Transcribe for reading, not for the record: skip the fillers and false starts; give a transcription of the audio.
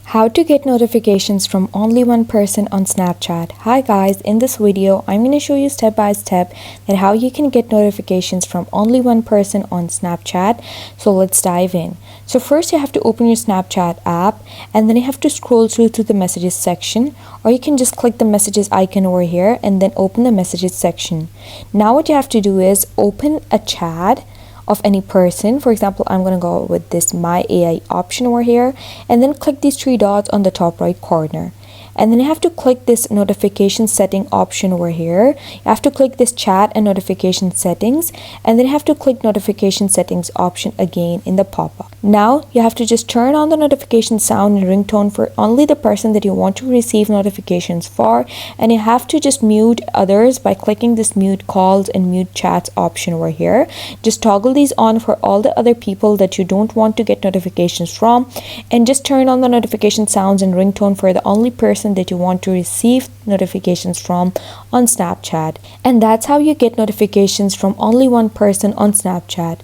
How to get notifications from only one person on Snapchat. Hi guys, in this video I'm going to show you step by step that how you can get notifications from only one person on Snapchat. So let's dive in. So first you have to open your Snapchat app and then you have to scroll through to the messages section, or you can just click the messages icon over here and then open the messages section. Now what you have to do is open a chat of any person. For example, I'm going to go with this My AI option over here and then click these three dots on the top right corner. And then you have to click this notification setting option over here. You have to click this chat and notification settings, and then you have to click notification settings option again in the pop-up. Now you have to just turn on the notification sound and ringtone for only the person that you want to receive notifications for, and you have to just mute others by clicking this mute calls and mute chats option over here. Just toggle these on for all the other people that you don't want to get notifications from, and just turn on the notification sounds and ringtone for the only person that you want to receive notifications from on Snapchat. And that's how you get notifications from only one person on Snapchat.